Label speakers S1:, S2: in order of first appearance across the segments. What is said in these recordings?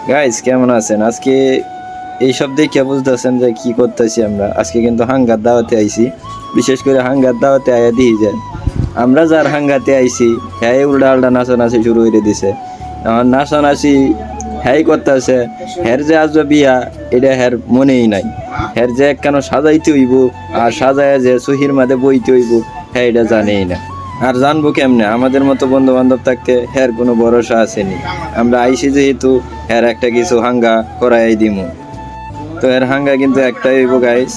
S1: Guys কেমন আছেন? আজকে এইসব দেখে বুঝতেছেন যে কি করতেছি আমরা। আজকে কিন্তু হাঙ্গার দাওয়াতে আইছি। বিশেষ করে হাঙ্গার দাওয়াতে আয়া দিই যে আমরা যার হাঙ্গাতে আইছি হ্যাঁ উল্টা আল্টা নাচানাচি শুরু করে দিছে। এখন নাচানাচি হ্যাঁ করতেছে। হ্যার যে আজ বিয়া এটা হ্যার মনেই নাই। হ্যার যে কেন সাজাইতে হইব আর সাজায় যে সহির মাঝে বইতে হইব হ্যাঁ এটা জানেই না। আর জানবো কেমনে? আমাদের মতো বন্ধু বান্ধব থাকতে হ্যার কোনো ভরসা আসেনি। আমরা আইসি যেহেতু হ্যার একটা কিছু হাঙ্গা করাই দিমু। তো এর হাঙ্গা কিন্তু একটাই হইব গাইস,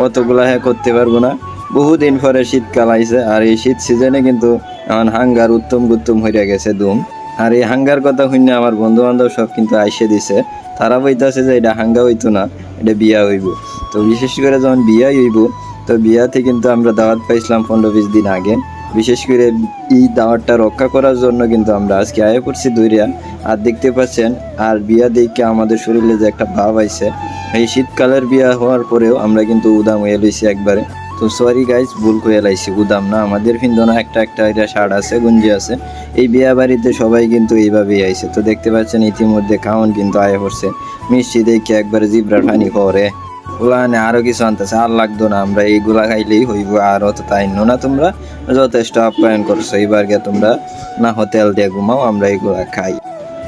S1: অতগুলা হ্যাঁ করতে পারবো না। বহুদিন পরে শীতকাল আইছে আর এই শীত সিজনে কিন্তু এখন হাঙ্গার উত্তম গুত্তম হইয়া গেছে দুম। আর এই হাঙ্গার কথা শুনে আমার বন্ধু বান্ধব সব কিন্তু আইসে দিছে। তারা বইতাছে যে এটা হাঙ্গা হইতো না, এটা বিয়া হইব। তো বিশেষ করে যখন বিয়া হইব, তো বিয়াতে কিন্তু আমরা দাওয়াত পাইছিলাম 15-20 দিন আগে। বিশেষ করে এই দাওয়াতটা রক্ষা করার জন্য কিন্তু আমরা আজকে আয়া করছি দূরিয়া। আর দেখতে পাচ্ছেন আর বিয়া দেখে আমাদের শরীরে যে একটা ভাব আইছে। এই শীতকালের বিয়া হওয়ার পরেও আমরা কিন্তু উদাম হয়ে লইছি একবারে। তো সরি গাইজ, ভুল করে লাইছি, উদাম না, আমাদের ফিন্দনা একটা একটা এটা শার্ট আছে, গঞ্জি আছে। এই বিয়া বাড়িতে সবাই কিন্তু এইভাবেই আইছে। তো দেখতে পাচ্ছেন ইতিমধ্যে খাওয়ান কিন্তু আয়া পড়ছে। মিষ্টি দেখে একবারে জিব্রা ঠানি করে ওগুলা আরো কিছু আনতেছে, আর লাগতো না, আমরা এইগুলা খাইলেই হইব। আর অত তাই না, তোমরা যথেষ্ট আপ্যায়ন করছো, এইবার গে তোমরা না হোটেল দিয়ে ঘুমাও, আমরা এইগুলা খাই।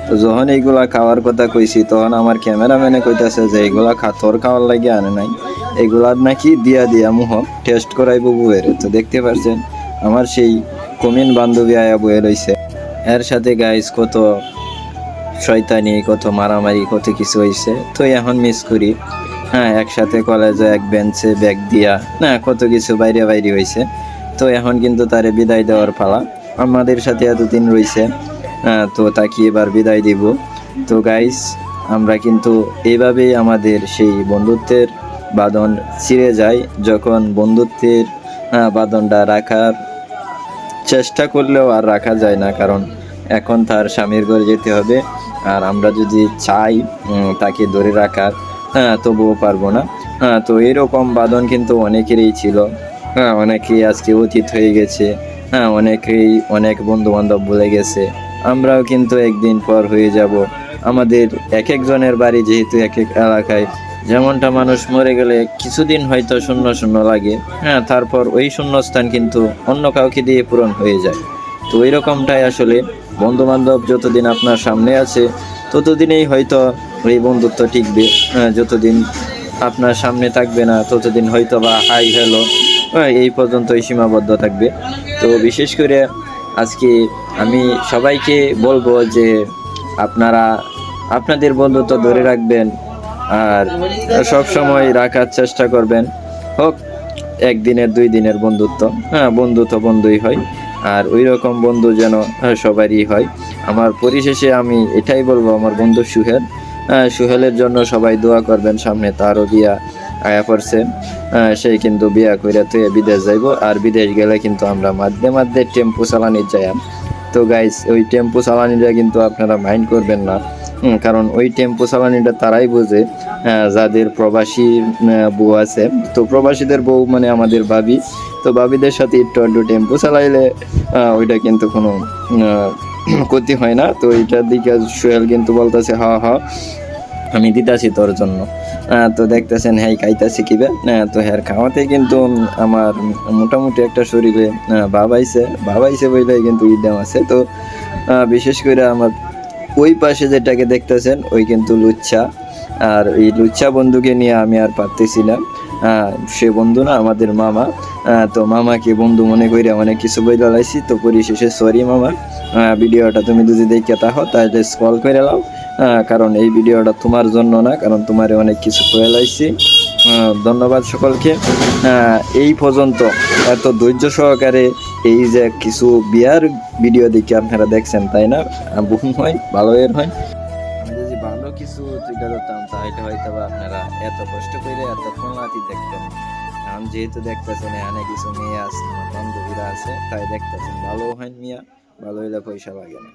S1: তো যখন এইগুলা খাওয়ার কথা কইছি তখন আমার ক্যামেরাম্যানে কইতাছে যে এইগুলা তোর খাওয়ার লাগে আনে নাই, এগুলার নাকি দিয়া দিয়া মুহ টেস্ট করাইবো বউয়ের। তো দেখতে পাচ্ছেন আমার সেই কমিন বান্ধবী আয়া বয়ে রইছে। এর সাথে গাইস কত শয়তানি, কত মারামারি, কত কিছু হয়েছে। তো এখন মিস করি। হ্যাঁ, একসাথে কলেজে এক বেঞ্চে ব্যাগ দিয়া না কত কিছু বাইরে বাইরে হয়েছে। তো এখন কিন্তু তারে বিদায় দেওয়ার পালা। আমাদের সাথে এতদিন রয়েছে, তো তাকে এবার বিদায় দিব। তো গাইস আমরা কিন্তু এইভাবেই আমাদের সেই বন্ধুত্বের বাঁধন ছিঁড়ে যায়, যখন বন্ধুত্বের বাঁধনটা রাখার চেষ্টা করলেও আর রাখা যায় না, কারণ এখন তার স্বামীর ঘরে যেতে হবে। আর আমরা যদি চাই তাকে ধরে রাখার, তবুও পারবো না। তো এরকম বাঁধন কিন্তু অনেকেরই ছিল। অনেকেই আজকে অতীত হয়ে গেছে। অনেকেই অনেক বন্ধু বান্ধব ভুলে গেছে। আমরাও কিন্তু একদিন পর হয়ে যাব। আমাদের এক একজনের বাড়ি যেহেতু এক এক এলাকায়, যেমনটা মানুষ মরে গেলে কিছুদিন হয়তো শূন্য শূন্য লাগে, তারপর ওই শূন্যস্থান কিন্তু অন্য কাউকে দিয়ে পূরণ হয়ে যায়। তো ওই রকমটাই আসলে বন্ধু বান্ধব যতদিন আপনার সামনে আছে ততদিনেই হয়তো এই বন্ধুত্ব টিকবে। যতদিন আপনার সামনে থাকবে না ততদিন হয়তো বা হাই হ্যালো এই পর্যন্তই সীমাবদ্ধ থাকবে। তো বিশেষ করে আজকে আমি সবাইকে বলবো যে আপনারা আপনাদের বন্ধুত্ব ধরে রাখবেন আর সব সময় রাখার চেষ্টা করবেন। হোক একদিনের 2 দিনের বন্ধুত্ব, বন্ধু তো বন্ধুই হয়। আর ওই রকম বন্ধু যেন সবারই হয়। আমার পরিশেষে আমি এটাই বলবো আমার বন্ধু সুহেলের জন্য সবাই দোয়া করবেন। সামনে তারও বিয়া আয়া পড়ছে। সেই কিন্তু বিয়া কইরা তো বিদেশ যাইব, আর বিদেশ গেলে কিন্তু আমরা মাঝে মাঝে টেম্পো চালানি যাই। তো গাইস ওই টেম্পো চালানিটা কিন্তু আপনারা মাইন্ড করবেন না, কারণ ওই টেম্পো চালানিটা তারাই বোঝে যাদের প্রবাসী বউ আছে। তো প্রবাসীদের বউ মানে আমাদের ভাবি। তো ভাবিদের সাথে একটু আধটু টেম্পো চালাইলে ওইটা কিন্তু কোনো ক্ষতি হয় না। তো এইটার দিকে সোহেল কিন্তু বলতেছে হা হা আমি দিতাছি তোর জন্য। তো দেখতেছেন হ্যাঁ খাইতাছি কিবে। তো হ্যাঁ খাওয়াতে কিন্তু আমার মোটামুটি একটা শরীরে ভাবাইছে বইলে কিন্তু ইডাম আছে। তো বিশেষ করে আমার ওই পাশে যেটাকে দেখতেছেন ওই কিন্তু লুচ্ছা। আর এই লুচ্ছা বন্ধুকে নিয়ে আমি আর পারতেছি না। সে বন্ধু না, আমাদের মামা। তো মামাকে বন্ধু মনে করে অনেক কিছু বই লাইছি। তো পরিশেষে সরি মামা, ভিডিওটা তুমি যদি দেখে তাহো তাহলে স্ক্রল করে নাও, কারণ এই ভিডিওটা তোমার জন্য না, কারণ তোমারে অনেক কিছু করে লাইছি। ধন্যবাদ সকলকে। এই পর্যন্ত এত ধৈর্য সহকারে এই যে কিছু বিয়ার ভিডিও দেখে আপনারা দেখছেন, তাই না? বহু হয় ভালো এর হয়। আমি যদি ভালো কিছু তুলে ধরতাম তাহলে হয়তো বা আপনারা এত কষ্ট করে এতক্ষণ রাতি দেখতেন। এখন যেহেতু দেখতেছেন এখানে কিছু মেয়ে আছে, বান্ধবীরা আছে, তাই দেখতেছেন। ভালো হয় মিয়া, ভালো হইলে পয়সা লাগে না।